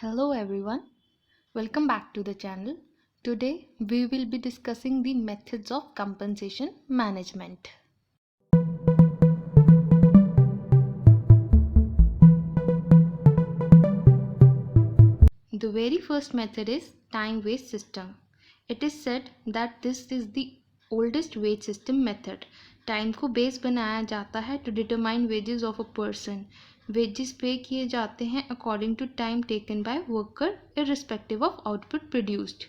Hello everyone, welcome back to the channel. Today we will be discussing the methods of compensation management. The very first method is time waste system. It is said that this is the oldest wage system method. Time को base बनाया जाता है to determine wages of a person. Wages पे किए जाते हैं according to time taken by worker irrespective of output produced.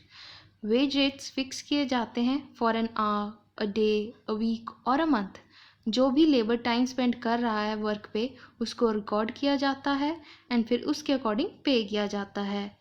Wage rates fix किए जाते हैं for an hour, a day, a week और a month. जो भी लेबर टाइम स्पेंड कर रहा है वर्क पे उसको रिकॉर्ड किया जाता है एंड फिर उसके अकॉर्डिंग पे किया जाता है.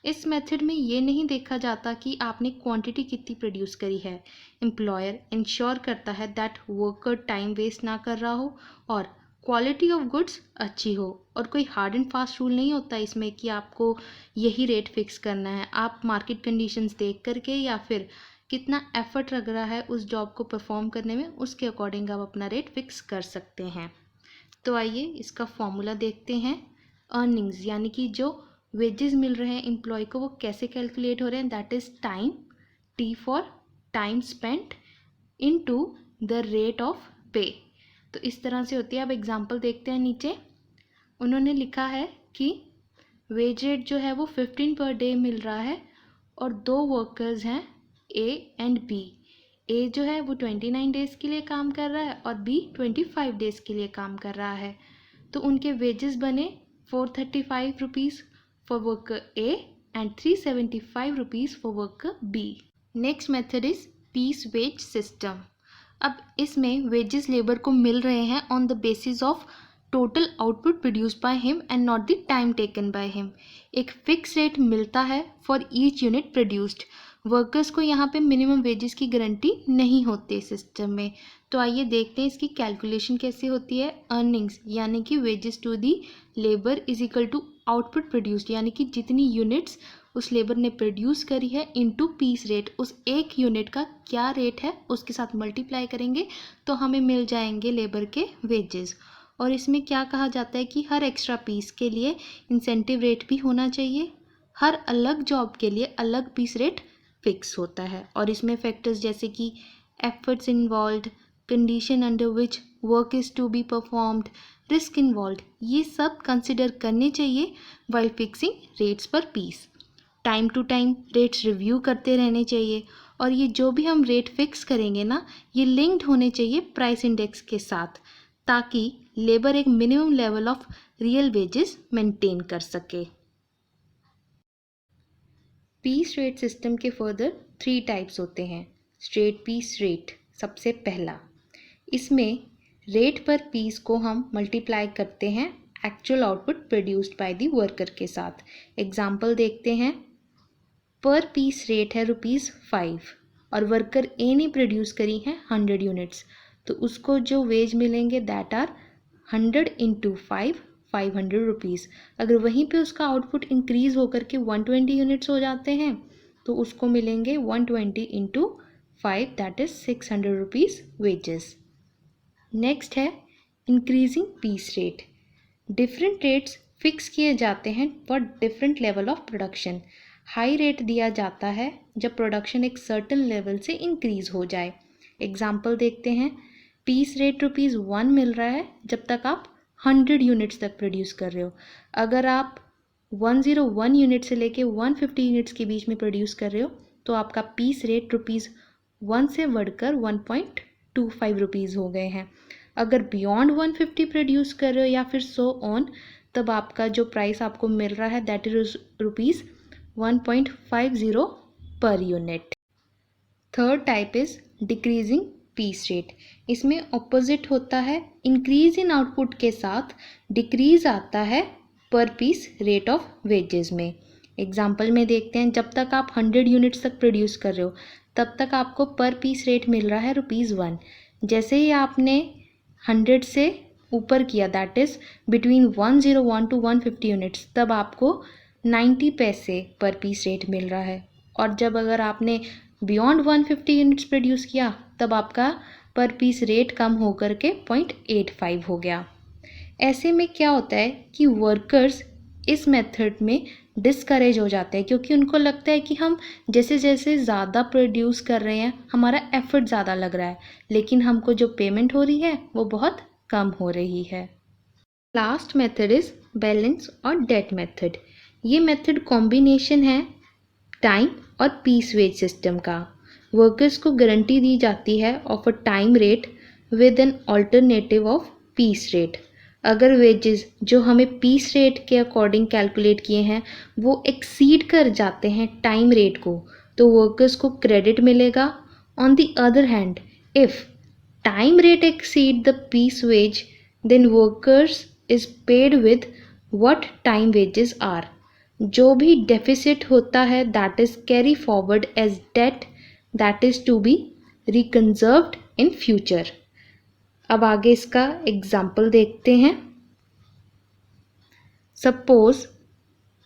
इस मेथड में ये नहीं देखा जाता कि आपने क्वांटिटी कितनी प्रोड्यूस करी है. एम्प्लॉयर इंश्योर करता है दैट वर्कर टाइम वेस्ट ना कर रहा हो और क्वालिटी ऑफ गुड्स अच्छी हो. और कोई हार्ड एंड फास्ट रूल नहीं होता इसमें कि आपको यही रेट फिक्स करना है. आप मार्केट कंडीशंस देख करके या फिर कितना एफर्ट लग रहा है उस जॉब को परफॉर्म करने में उसके अकॉर्डिंग आप अपना रेट फिक्स कर सकते हैं. तो आइए इसका फॉर्मूला देखते हैं. अर्निंग्स यानी कि जो वेजेस मिल रहे हैं एम्प्लॉय को वो कैसे कैलकुलेट हो रहे हैं. That is time, T for time spent into the rate of पे. तो इस तरह से होती है. अब एग्जांपल देखते हैं. नीचे उन्होंने लिखा है कि वेज रेट जो है वो 15 पर डे मिल रहा है और दो वर्कर्स हैं ए एंड बी. ए जो है वो 29 डेज़ के लिए काम कर रहा है और बी 25 डेज़ के लिए काम कर रहा है. तो उनके वेजेस बने 435 rupees for worker A and 375 rupees for worker B. Next method is piece wage system. अब इसमें वेजेस लेबर को मिल रहे हैं on the basis of total output produce by him and not the time taken by him. एक fix rate मिलता है for each unit produced. Workers को यहाँ पे मिनिमम वेजेस की गारंटी नहीं होती सिस्टम में. तो आइए देखते हैं इसकी कैलकुलेशन कैसे होती है. अर्निंग्स यानी कि wages to the labour is equal to output produced यानी कि जितनी यूनिट्स उस लेबर ने प्रोड्यूस करी है इनटू पीस रेट. उस एक यूनिट का क्या रेट है उसके साथ मल्टीप्लाई करेंगे तो हमें मिल जाएंगे लेबर के वेजेस. और इसमें क्या कहा जाता है कि हर एक्स्ट्रा पीस के लिए इंसेंटिव रेट भी होना चाहिए. हर अलग जॉब के लिए अलग पीस रेट फिक्स होता है. और इसमें फैक्टर्स जैसे कि efforts involve, condition under which work is to be performed, risk involve, ये सब कंसिडर करने चाहिए while fixing rates per piece. Time to time rates review करते रहने चाहिए. और ये जो भी हम रेट फिक्स करेंगे ना ये लिंक्ड होने चाहिए प्राइस इंडेक्स के साथ ताकि लेबर एक minimum level of real wages maintain कर सके. पीस रेट सिस्टम के फर्दर 3 टाइप्स होते हैं. स्ट्रेट पीस रेट सबसे पहला. इसमें रेट पर पीस को हम मल्टीप्लाई करते हैं actual output produced by the worker के साथ. एग्जांपल देखते हैं. पर पीस रेट है ₹5 और वर्कर ए ने प्रोड्यूस करी हैं 100 यूनिट्स. तो उसको जो वेज मिलेंगे दैट आर 100 इंटू 500 रुपीज़. अगर वहीं पे उसका आउटपुट इंक्रीज होकर के 120 यूनिट्स हो जाते हैं तो उसको मिलेंगे 120 into 5 that is 600 rupees wages. Next है increasing piece rate. Different rates fix किए जाते हैं for different level of production. High rate दिया जाता है जब प्रोडक्शन एक सर्टन लेवल से इंक्रीज हो जाए. एग्जाम्पल देखते हैं. पीस रेट ₹1 मिल रहा है जब तक आप 100 यूनिट्स तक प्रोड्यूस कर रहे हो. अगर आप 101 यूनिट से लेके 150 यूनिट्स के बीच में प्रोड्यूस कर रहे हो तो आपका पीस रेट ₹1 से बढ़कर 1.25 रुपीज़ हो गए हैं. अगर बियॉन्ड 150 प्रोड्यूस कर रहे हो या फिर सो ऑन तब आपका जो प्राइस आपको मिल रहा है that is ₹1.50 per unit. Third type is decreasing piece rate. इसमें ऑपोजिट होता है. इंक्रीज इन आउटपुट के साथ डिक्रीज आता है पर पीस रेट ऑफ वेजेस में. एग्जाम्पल में देखते हैं. जब तक आप 100 यूनिट्स तक प्रोड्यूस कर रहे हो तब तक आपको पर पीस रेट मिल रहा है ₹1. जैसे ही आपने 100 से ऊपर किया that is between 101 to 150 units तब आपको 90 पैसे पर पीस रेट मिल रहा है. और जब अगर आपने बियॉन्ड 150 यूनिट्स प्रोड्यूस किया तब आपका पर पीस रेट कम होकर के 0.85 हो गया. ऐसे में क्या होता है कि वर्कर्स इस मेथड में डिस्करेज हो जाते हैं, क्योंकि उनको लगता है कि हम जैसे जैसे ज़्यादा प्रोड्यूस कर रहे हैं हमारा एफर्ट ज़्यादा लग रहा है, लेकिन हमको जो पेमेंट हो रही है वो बहुत कम हो रही है। लास्ट मेथड इज़ बैलेंस और डेट मेथड। ये मेथड कॉम्बिनेशन है टाइम और पीस वेज सिस्टम का। वर्कर्स को गारंटी दी जाती है of a time rate with an alternative of peace rate. अगर वेजेस जो हमें पीस रेट के अकॉर्डिंग कैलकुलेट किए हैं वो एक्सीड कर जाते हैं टाइम रेट को, तो वर्कर्स को क्रेडिट मिलेगा। On the other hand, if time rate exceed the piece wage, then workers is paid with what time wages are. जो भी डेफिसिट होता है that is carry forward as date, that is to be reconserved in future. अब आगे इसका example देखते हैं। Suppose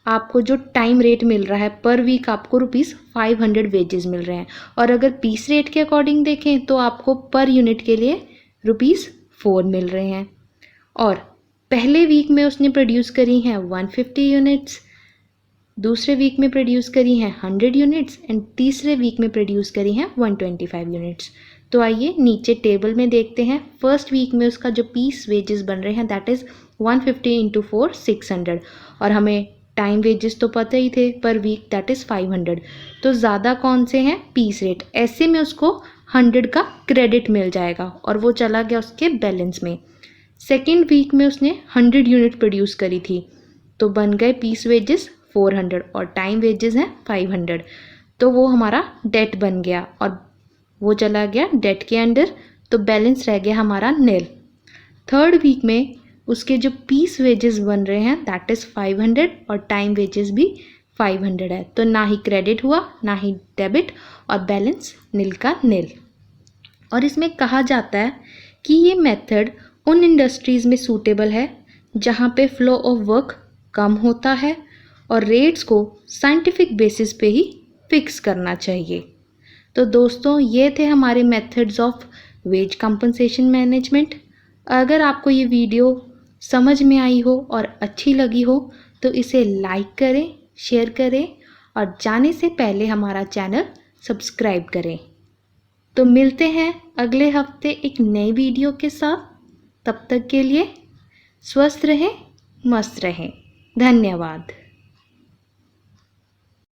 आपको जो टाइम रेट मिल रहा है पर वीक आपको ₹500 वेजेस मिल रहे हैं, और अगर पीस रेट के अकॉर्डिंग देखें तो आपको पर यूनिट के लिए ₹4 मिल रहे हैं। और पहले वीक में उसने प्रोड्यूस करी हैं 150 यूनिट्स, दूसरे वीक में प्रोड्यूस करी हैं 100 यूनिट्स एंड तीसरे वीक में प्रोड्यूस करी हैं 125 यूनिट्स। तो आइए नीचे टेबल में देखते हैं। फर्स्ट वीक में उसका जो पीस वेजेस बन रहे हैं दैट इज़ 150 इंटू 4 600, और हमें टाइम वेजेस तो पता ही थे पर वीक दैट इज़ 500। तो ज़्यादा कौन से हैं? Piece rate. ऐसे में उसको 100 का क्रेडिट मिल जाएगा और वो चला गया उसके बैलेंस में। सेकेंड वीक में उसने 100 यूनिट प्रोड्यूस करी थी, तो बन गए पीस वेजेस 400 और टाइम वेजेस हैं 500, तो वो हमारा डेट बन गया और वो चला गया डेट के अंडर, तो बैलेंस रह गया हमारा नील। थर्ड वीक में उसके जो पीस वेजेस बन रहे हैं दैट इज़ 500 और टाइम वेजेस भी 500 है, तो ना ही क्रेडिट हुआ ना ही डेबिट और बैलेंस नील का नील। और इसमें कहा जाता है कि ये मेथड उन इंडस्ट्रीज़ में सूटेबल है जहाँ पे फ्लो ऑफ वर्क कम होता है और रेट्स को साइंटिफिक बेसिस पे ही फिक्स करना चाहिए। तो दोस्तों ये थे हमारे methods of ways compensation management. अगर आपको ये वीडियो समझ में आई हो और अच्छी लगी हो तो इसे लाइक करें, शेयर करें और जाने से पहले हमारा चैनल सब्सक्राइब करें। तो मिलते हैं अगले हफ्ते एक नई वीडियो के साथ। तब तक के लिए स्वस्थ रहें, मस्त रहें। धन्यवाद।